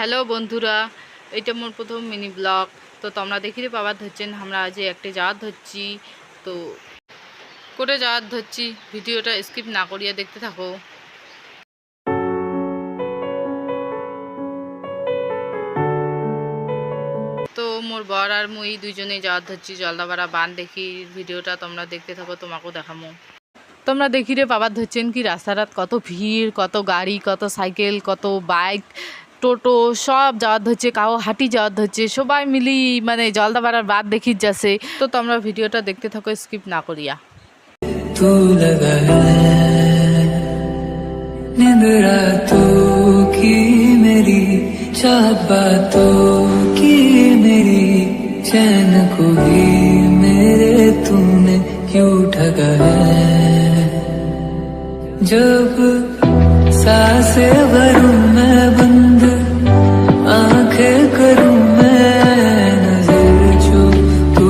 Hello বন্ধুরা, এইটা মোর প্রথম মিনি ব্লগ। তো তোমরা দেখিরে পাবার ধরছেন আমরা আজ একটা জাত ধরছি। তো করে জাত ধরছি, ভিডিওটা স্কিপ না করিয়া দেখতে থাকো। তো মোর বর আর মুই দুইজনে জাত ধরছি জলদাপাড়া বান দেখি। ভিডিওটা তোমরা দেখতে থাকো, তোমাকেও দেখামো। তোমরা দেখিরে পাবার ধরছেন কি রাস্তাঘাট কত ভিড়, কত গাড়ি, কত সাইকেল, কত বাইক, টোটো সব যাওয়ার ধরছে, কাউ হাঁটি যাওয়ার ধরছে, সবাই মিলি মানে জলদাপাড়ার বাদ দেখি যাচ্ছে। তো তোমরা ভিডিওটা দেখতে থাকো স্কিপ না করিয়া। तू लगा है नींद रातों की मेरी, चाहत बातों की मेरी, चैन को भी मेरे तूने क्यों ठगा है। जब सांसें भरूं मैं बंद, आंखें करूं मैं नजर, जो तू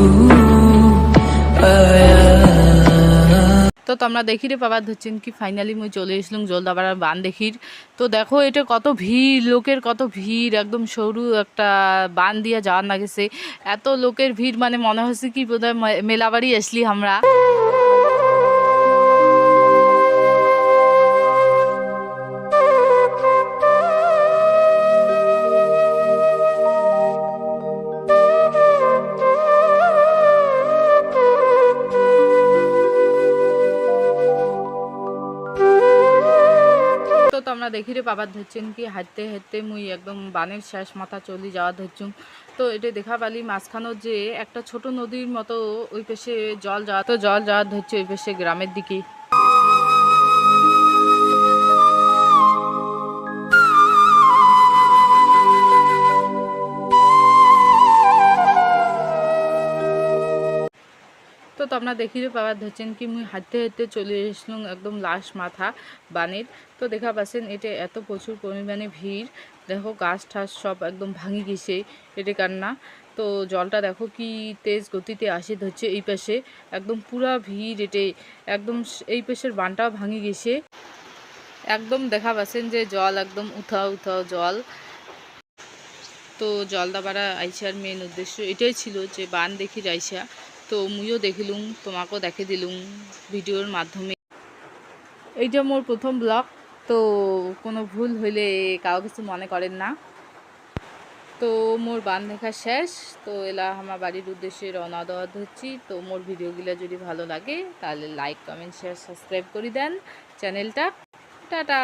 आया। তো তোমরা দেখিরে পাবার ধরছেন কি ফাইনালি মুই চলে এসলাম জলদাপাড়ার বান দেখির। তো দেখো এটা কত ভিড়, লোকের কত ভিড়, একদম সরু একটা বান দিয়া যাওয়ার না গেছে। এত লোকের ভিড় মানে মনে হচ্ছে কি বোধহয় মেলাবাড়ি আসলি আমরা। তো তোমরা দেখিরে পাবার ধরছেন কি হাঁটতে হাঁটতে মুই একদম বানের শেষ মাথা চলি যাওয়া ধরছুম। তো এটা দেখা পালি মাঝখানো যে একটা ছোট নদীর মতো ওই পাশে জল যাওয়া, তো জল যাওয়া ধরছে ওই পাশে গ্রামের দিকে। তো তোমরা দেখিতে পাবার ধরছেন কি মুই হাঁটতে হাঁটতে চলে এসলাম একদম লাস্ট মাথা বানের। তো দেখা পাচ্ছেন এটা এত প্রচুর পরিমাণে ভিড়, দেখো গাছ ঠাস সব একদম ভাঙি গেছে এটা কান্না। তো জলটা দেখো কি তেজ গতিতে আসে ধরছে এই পাশে, একদম পুরা ভিড় এটে, একদম এই পাশের বানটাও ভাঙি গেছে। একদম দেখা পাচ্ছেন যে জল একদম উঠাও উঠাও জল। তো জলদাপাড়া আইসার মেন উদ্দেশ্য এটাই ছিল যে বান দেখি আইসা। তো মুইও দেখিলুম, তোমাকেও দেখে দিলুম ভিডিওর মাধ্যমে। এইটা মোর প্রথম ব্লগ, তো কোনো ভুল হইলে কাউ কিছু মনে করেন না। তো মোর বান দেখা শেষ, তো এলা আমার বাড়ির উদ্দেশ্যে রওনা দেওয়া হচ্ছি। তো মোর ভিডিওগুলো যদি ভালো লাগে তাহলে লাইক কমেন্ট শেয়ার সাবস্ক্রাইব করে দেন চ্যানেলটা। টাটা।